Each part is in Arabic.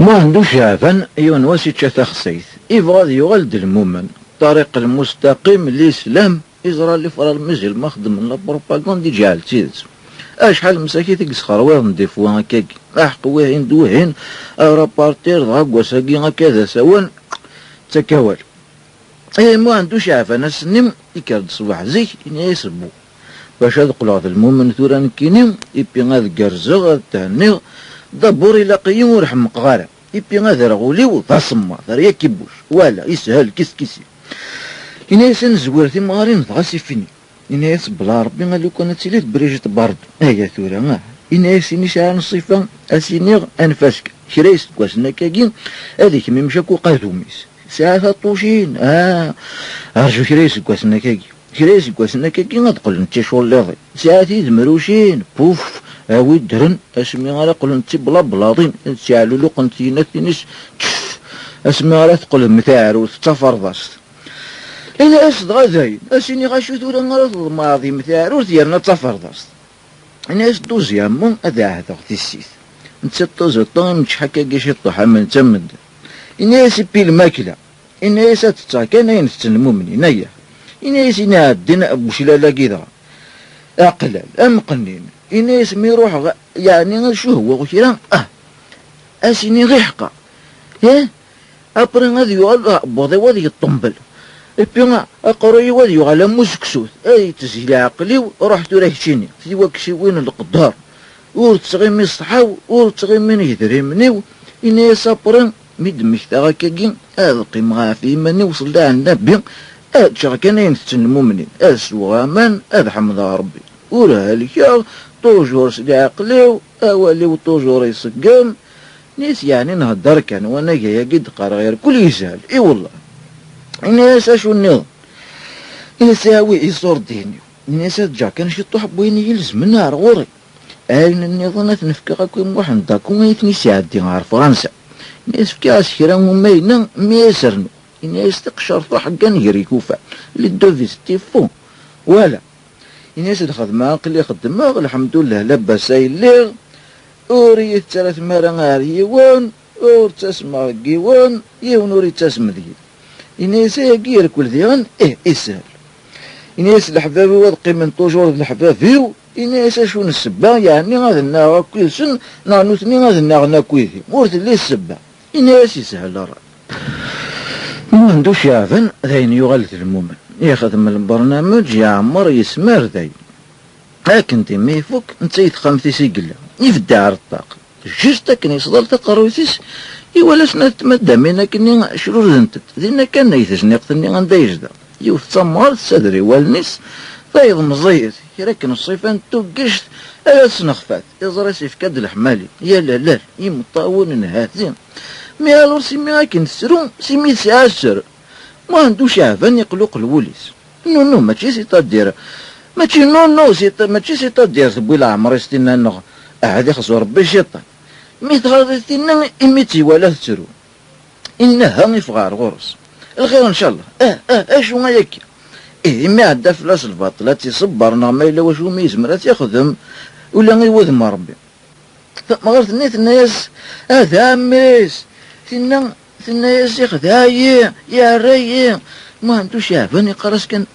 ما عندوش عفن يون واسيتش تخصيث يبغى يغلد المؤمن الطريق المستقيم للإسلام إزرا اللي فرا المزل مخدم من البروباغوند جعل تيز أشحال مساكي تيكس خرويض نديفو هكاك أحق وين دوهين رابارتير ضاق وساقي هكذا سوان تكوال ما عندوش عفن السنم يكرد صباح زيك يسبو باش هاد قلعة المؤمن ثورا نكينيم يبي غاد كرزا غاد تهنيغ دبور إلا قيم ورحمق غارة يبي غاد رغوليو تصمى ثريا كيبوش ولا يسهل كيس كيسي إنا يسن زويرتي مغارين تغاسي فيني إنا يس بلا ربي غالي كون تسيليت بريجة برد هيا ثورا إنا يسيني شعر نصيفا أسينيغ أنفاسك شريس كواسنا كاكين هذيك ميمشاكو قادوميس ساعة طوشين أرجو شريس كواسنا كاكي شريس كواسنا كاكي غتقول نتي شغل ليضي ساعتي دمروشين بوف أوي درن اسمي غالا قول نتي بلا بلاطين نتشعلو لو قنتي نتينيش اسمي غالا تقول متاعرو تفرضاست إلا أسد غازاين أسيني غاشو ثورا غالا الماضي متاعرو ديالنا تفرضاست أنا أسدو زيامون أدا هذا تيسيت نتسطو زطو متشحكا كيشي طوحا من تمد إنا يسبي الماكلة إنا يساتتا كان ينفتن المؤمنين أيا إنا يسينا عدنا بوشلالا كيدا أقلال أمقنين إنا يسمي روح يعني شو هو وشيران أسيني غيحقا أبرن هذي يقال بوضي وذي يطنبل إبينا أقرأي وذي على مسكسوث أي تسهيل عقلي ورحت ريحتيني في وكشي وين القدار ورتغي من الصحاو ورتغي من يدري منيو إنا يسابرن ميد مكتاغاكاكين القيم غافي مني وصل لها النبي شغكان ينفتن المؤمنين سوامان حمد ربي وراه لك طوجور سدي عقليو أولي طوجور يسقم نيس يعني نهدر كان وانا جاية قد قرا غير كل يسهل اي والله الناس اشو النظام يساوي يصور ديني الناس جا كان شي طوح بويني يلزم النار غوري أين النظام تنفكا كوي واحد داكو يتني ساعدي غار فرنسا الناس فكا سكرا ممينا ميسرنو الناس تقشر طوح كان يريكوفا اللي دوفيس تيفون ولا الناس خدمة قلي خدمة الحمد لله لباس الليل أوريت ثلاث مرة يوان أور تسمع جيوان يون أوري تسمع ذي الناس يجير كل ذيان يسهل الناس الحباب وادقي من طوجور الحباب فيو الناس شون السبا يعني هذا النار كويسن نانوثني هذا النار ناكويثي مورت اللي السبا الناس يسهل الرأي ما عندوش يعفن ذين يغلث المؤمن ياخذ من البرنامج يعمر يسمر ذي لكن ما يفك انت يتخمثي سيقلا يفدع الطاقة جيستا كان يصدر تقرويثيس يوالسنا تمدى مينا كني شرور ذنتت ذينا كان يثسني قتني غندا يجدا يوث تمار تسادري والنس فايض مزيت يركن الصيفان توقشت الا سنخفات يزرى سيف كاد الحمالي يا لا يمطاون نهاتين مي الور سيمي هاكن تسرون سيمي سياسر ما عندوش عفان يقلق الوليس نو ماشي سيتا دير ماشي نو سيتا ماشي سيتا دير تبوي العمر يستينا نغ هادي خصو ربي الشيطان ميت غاديتينا إميتي ولا تسرو إنها يفغار غرس الخير إن شاء الله أشو ما يكي إمي عدا فلاس الباطلة تيصبرنا ما إلا واش هو يزمرات يخدم ولا يوذم ربي ما غير ثنيت الناس هذا ميس ثنا ياس يخدايا يا رايي ما عندوش يعفاني قراس كان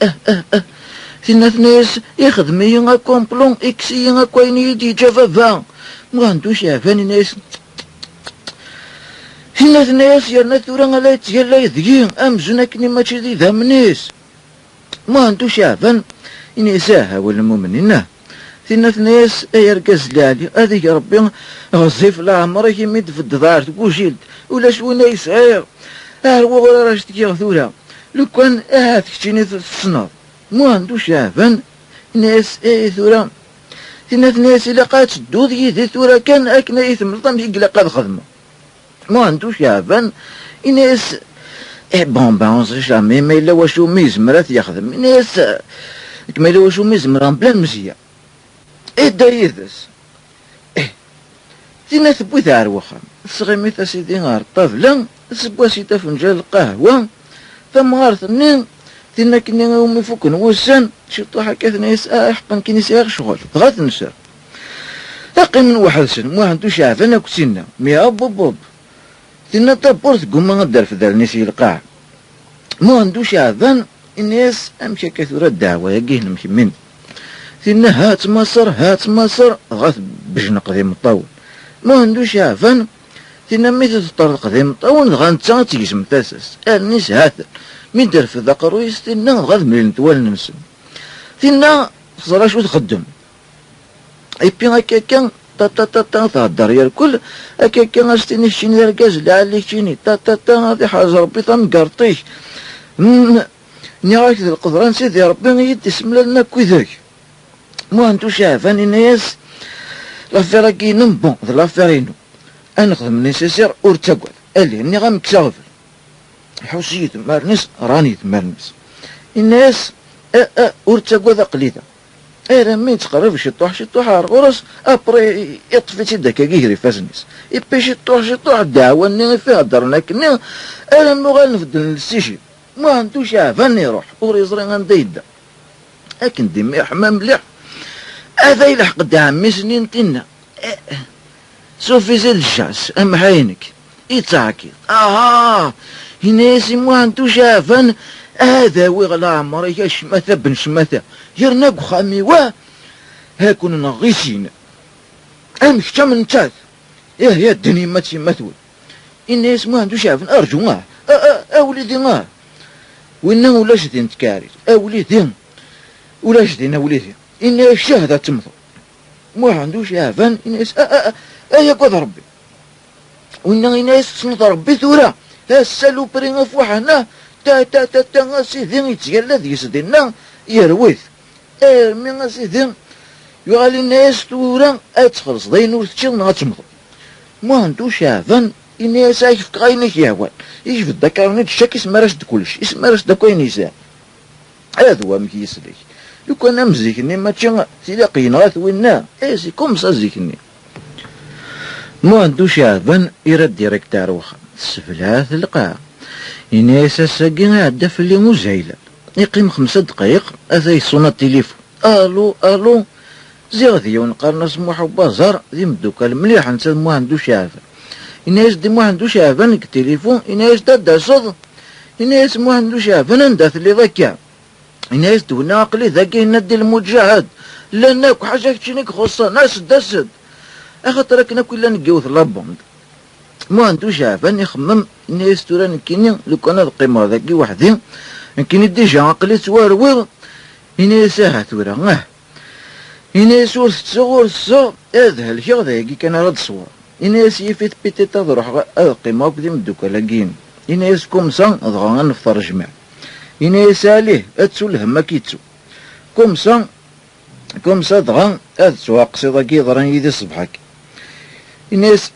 ثنا ياس يخدم يا كومبلون إكسي يا كويني يدي جافافا ما عندوش يعفاني ناس هنا الناس يرنا ثورا لا يتهلا يذيين أمزنا كني ماشي ذي ذا منيس ما عندوش يعفن إني ساها ولا مؤمنين ثنا ناس يركز لالي هذيك ربي غزيف لا عمرك يمد في الدار تقوشيلد ولا شوينا يسعير وغير راش تكي ثورا لو كان تكتيني في الصناد ما عندوش يعفن ناس ثورا ثنا ناس إلا قات الدود يدي ثورا كان أكنا يثمرطم يقلا قاد خدمة ما عندوش يعفن ناس بون جامي ما إلا واشو ميزمرات يخدم ناس كما إلا واشو ميزمران بلا مزية دايدس تينا ثبوي ثار وخام الصغيميت أسيدي غار طافلة سبوا سيتا فنجان القهوة ثم غار ثنين تينا كني غاومي فوكن وسان شطو حكا ثنيس حقا كيني سيغ شغل غات نسر تاقي من واحد سن ما عندوش عفانا كتينا مي أب تينا تابورت قوما غدار في دار نسي القاع ما عندوش عذان الناس امشي كثيرة الدعوة يقيه نمشي من تينا هات مصر غاث بجنق ذي مطول ما عندوش عفان تينا ميت تطرق ذي مطول غانتا تيجسم تاسس الناس هات من دار في ذاك الرويس تينا غاث من نتوال نمسم تينا خسرا شو تخدم ايبي هكا كان تهدر يا الكل هكا كان غاستيني الشيني ذا الكاز لعليك شيني هذه حاجة ربي تنقرطيش نيغاك ذي القدران سيدي ربي يدي سملا لنا كويذاك ما انتوش عافاني ناس لافير كي نمبون ذا لافيرينو انا نخدم نيسيسير اور تاقوال اللي اني غامكساغفل حوسية مارنس راني تمارنس الناس اور تاقوال ذا قليدا انا مين تقرب شطوح غرس ابري يطفي تيدك كيهري فاسنيس يبي شطوح الدعوة اني فيها درنا كني انا مغال نفدل السيشي ما عندوش عافاني يروح وريزري غنديدا لكن ديما حمام مليح هذا يلحق دعمي سنين تنا سوفي زيد الجاس ام عينك يتعكي هناسي ما عندوش عافان هذا ويغلا عمري يا شمثة بن شمثة يرناق خامي هاكون نغيسين امشتا من تاث يا الدنيا ماتي مثول الناس ما عندوش عافان ارجو اوليدي وإنه ولاش دين تكاري أوليدين ولاش دين أوليدين إن الشهادة تمثل ما عندوش عافان الناس يا قد ربي وإنه الناس سنط ربي ثورة السالو برينا فوحنا تا سيدين يتقال ذي يسدينا يرويث من سيدين يقال الناس ثورة أتخلص ضين وتشيلنا تمثل ما عندوش عافان الناس عايف كاينك يهوان يجي الذكر نتشك اسم رشد كلش اسم رشد كاين يسان هذا هو مكيس ليك لو كان مزيكني ما تشغل تلاقي نغاث وينا سي كوم سا زيكني ما عندوش عذن يرد ديريكتار وخا السفلات القاع الناس ساقين عدا في اللي مزايلة يقيم 5 دقايق هذا يصون التليفون الو زيغذي ونقارن سموحو بازار ذي مدوكال مليح انت ما عندوش عذن الناس دي ما عندوش عافان التليفون الناس دا صد الناس ما عندوش عافان ندات اللي ذاكا الناس دونا عقلي ذاكي ندي المجاهد لا ناكو حاجة كتشينيك خصها ناس داسد اخاطر كنا كلنا نقيوث لابوند ما عندوش عافان يخمم الناس تورا نكيني لو كان القيمة ذاكي وحدي نكيني ديجا عقلي تورويض الناس تورا الناس ورثو هذا الشيء ذاكي كان راد صور الناس يفيت بيتي تضرح القيمة بدي مدوكا لاقين الناس كومسا ضغا نفطر جماع الناس عليه اتسو الهما كيتسو كومسا ضغا اتسو قصيدة كي ضران يدي صبحك الناس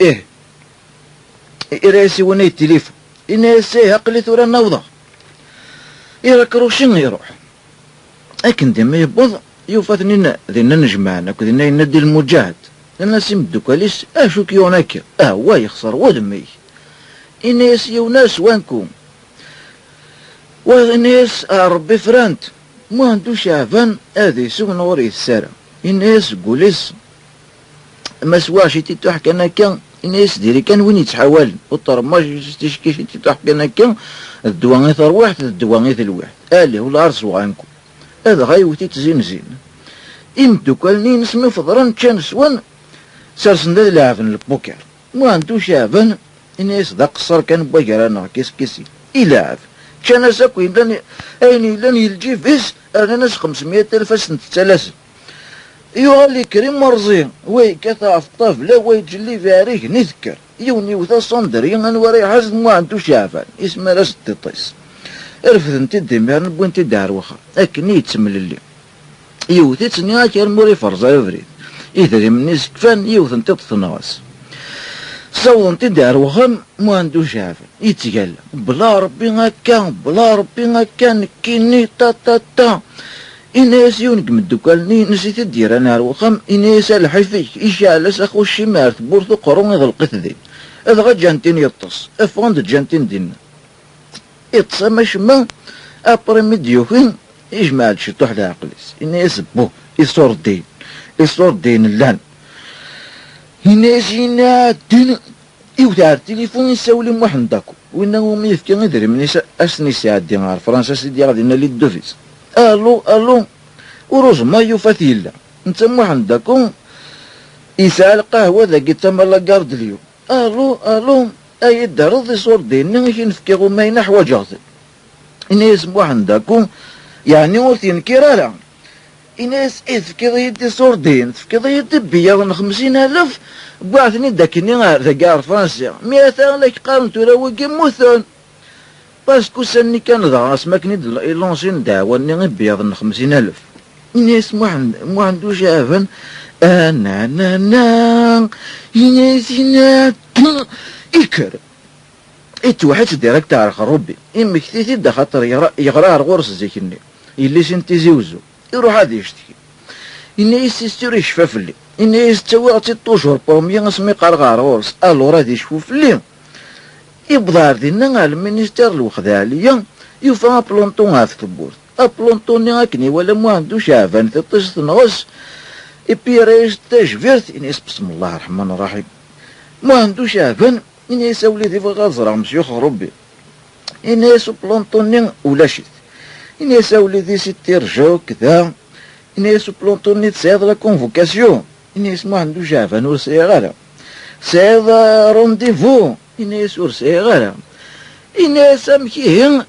راسي وني التليفون الناس عقلي ثورا نوضة يراكرو شن يروح لكن ديما يبوض يوفاتني ذينا نجمعنا كذينا يندي المجاهد الناس يمدوكا ليس اشو كيوناكا هو يخسر ودمي الناس يوناس وانكم والناس ربي فرانت ما عندوش عفان هذي سوق نوري السارة الناس قوليس ما سواش تتوحك انا كان الناس ديري كان وين يتحاول والطرماج تشكيش تتوحك انا كان الدوانيث الواحد الدوانيث الواحد اللي هو العرس وعنكم هذا غايوتي تزين زين يمدوكالني نسمي فضران كان سوان سارسن ذا لعفن البوكر ما عندوش عفن الناس ذا قصر كان بوكر كيسي يلعب كان ساكو لن يلجي فيس انا ناس 500,000 سنة ثلاثة يغالي كريم مرزين وي كثا في الطفلة وي تجلي في عريك نذكر يوني وثا صندري انوري حزن ما عندوش عفن اسمه راس التطيس ارفض انت الدمار نبو انت دار وخا لكن يتسمل اللي يوثي تسنيا كان موري فرزا يفريد إذا من ناس كفان يوث انت تتنغص صوت انت دار وخم ما عندوش عافن يتقال بلا ربي غكا كيني تا إناس يونك مدوكالني نسيت الدير انا وخم إناس الحفي إشعلس أخو الشمار تبورثو قرون إذا القث ذي إذا غا جانتين يطس أفغاند جانتين دينا يطس ماش ما أبري مديوكين يجمع شطوح العقليس إناس بو يصور دين اللان الناس ينادين يوتع التليفون يساولي واحد داكو وإنه ما يفكي غير من أسني سيعدي غار فرنسا سيدي غادينا لي الدوفيس ألو وروج ما يفاتيلا انت واحد داكو يسال قهوة ذاك تما لاكارد اليوم ألو أي دارض يصور ديني كنفكي غمينا حواجاتي إني يسمو واحد داكو يعني ورتين كيرالا إناس تفكيض يدي صوردين تفكيض يدي بيا 50,000 بعثني داكني ذاكار فرنسا 100 لك قارن تراوي موثن باسكو سني كان ذا اسماكني لونسين دعواني غير بيض 50,000 إناس مو عندو شافن أنا إناس إكر واحد ديريكت تعرف ربي إما كثيتي دا خاطر يغرى غورس زيكني اللي سنتي زوزو يروح هذا يشتكي إني يستير يشفاف لي إني يستوي عطي طوشور بومي اسمي قرغار غورس ألو راه يشوف لي يبضار دينا المينيستير الوخذا عليا يوفا بلونطون هاف تبورت أبلونطوني هاكني ولا مو عندو شافان تطيش تنغس إبي رايش تاجفيرت إني بسم الله الرحمن الرحيم مو عندو شافان إني يساولي دي غازرة مسيوخ ربي إني يسو بلونطوني ولا شيت إني يساولي دي ستي رجاو كذا إني يسو بلونطوني تساعد لا كونفوكاسيون إني يسمو عندو شافان ورسي غالا ساعد رونديفو إني يسو رسي غالا إني يسامكيهن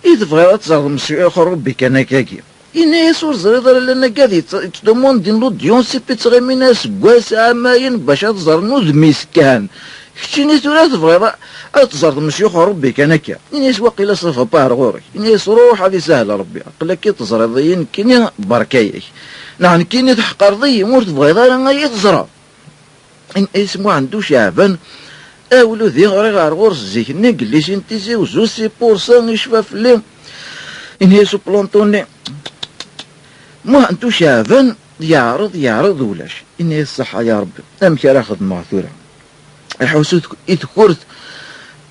إذا تزرد مسيوخ ربي كان كاكي إني يسو زريضة لأنا كاذي تدومون دين لوديون سي بيتغي ميناس بواس عماين باش تزرنو دميسكان كتشيني تورا تبغي تزرد مسيوخ ربي كان هكا إنيس واقيلا صفا بار غورك إنيس روح هذه سهلة ربي قلك كي تزرد كيني بركايك نحن كيني تحقر ضي مور تبغي ضايا غاية تزرد إن اسمو عندو شعبان أولو ذي غير غورس زيك نقلي سنتيزي وزوسي بورسان يشفى في الليل إنيسو بلونطوني مو عندو شعبان يعرض ولاش إني الصحة يا ربي أمك راخد معثورة الحوسوت يتكورت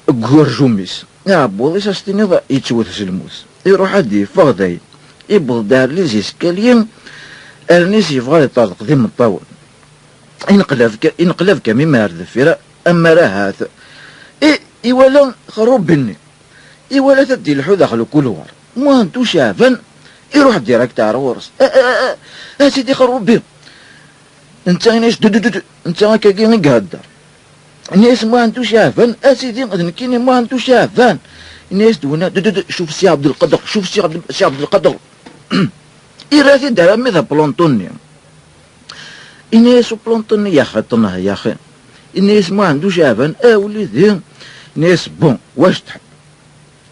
جورجوميس يا بوضي ساستيني يتشوت سلموس يروح عدي فغداي يبغض دار لي زيسكاليين الناس يبغى يطلق ذي من الطاول ينقلب كمي ما يرد فيرا اما راه هذا ولا خروب بني ولا تدي الحو داخل كل وار مو انتو شافن يروح ديريكت على ورس سيدي خروب بيه انت غيناش انت كاكي نقهدر الناس ما انتو شافن اسيدي نكيني ما انتو شافن الناس دونا شوف سي عبد القادر شوف سي عبد القادر إيراتي دار مذا بلونطوني الناس بلونطوني يا خطنا يا اخي الناس ما عندو شافن وليدي ناس بون واش تحب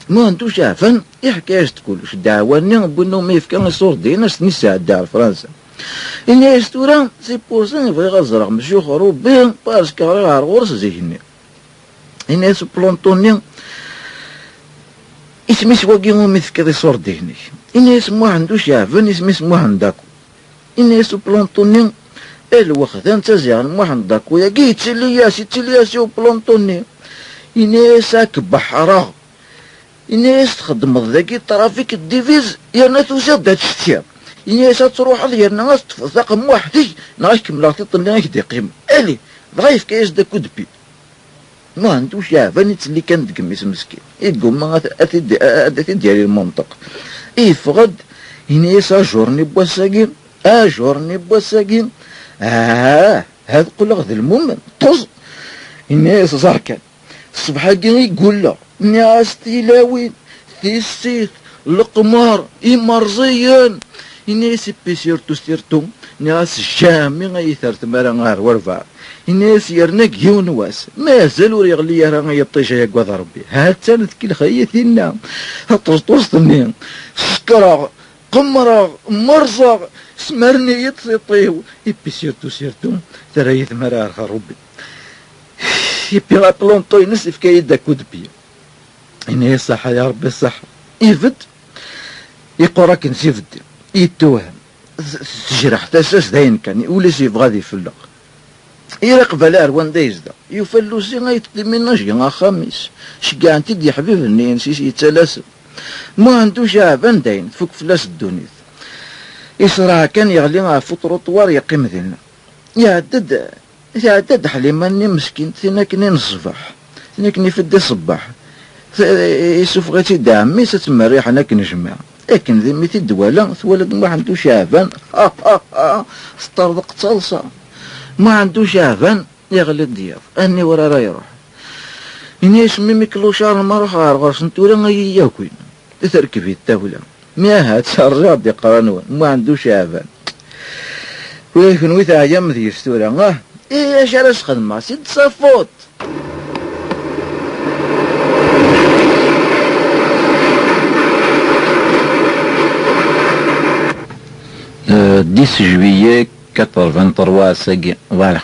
ما عندو شافن يحكاش تقولش دعواني بانه ما يفكر الصور دينا نساء دار فرنسا الناس تورا سي بورسان يبغي غزرق مشي خروب بيه باسكو راه غورس زيني الناس بلونطوني اسمي سواقي ميفكر الصور ديني الناس ما عندو شافن اسمي عندكو الناس بلونطوني الوخذان تزيان ما عندكو يا كي تلياسي وبلونطوني الناس بحرا الناس تخدم ذاكي طرافيك الديفيز يا ناس وزاد هادشي الناس تروح ديال الناس رقم وحدي ناش كملاتي طلع هكدا قيمة الي ضعيف كايس دا كودبي ما عندوش شافن اللي كان دقميس مسكين يقوم ما أتي ديالي المنطق يفقد الناس اجورني بواساكين هاد قول غد المؤمن طز الناس زركان الصبح كي يقول له الناس تيلاوين تيسيت القمار مرزيان الناس سيرتو ناس جامي غيثرت مرا غار ورفع الناس يرنك يونواس مازال وريغلي راه يطيش يا كواذ ربي هاتا نذكي خياتنا طوسطني سكرا قمرا مرزا سمرني يطيطيو سيرتو تريث مرا غار ربي يبي لا بلونطو ينسف كيدا كودبي إني الصحة يا ربي الصحة يفد يقراك نسيفد يتوهم تجرح تاساس داين كان وليس يبغى ذي فلق يرقب اروان دايزدا يفلوسي غيتدمي نجي خميس شكا انت دي حبيبني نسيس يتسلاسل ما عندو شعبان داين فوق فلاس الدونيث يصرع كان يغلي فطرو طوار يقيم ذلنا يعدد تعدد حليماني مسكين تناكني الصباح تناكني فدي صباح يسوف غاتي دعمي ستمريح انا كنجمع لكن ذمتي الدواله ثولد ما عنده شعبان استرضق تصلصه ما عنده شعبان يغلي الضياف اني ورا راه يروح إني يسمي ميكلوشار ما روح غارغرس نتولا غايا ياكوين تركبي التاولة ما هاد شرجع دي قرانوان ما عنده شعبان ولكن ويتا أيام ذيس تولا إيه اش علاش خدمة سيد صافوت ديس جويي 83 ساكي فوالا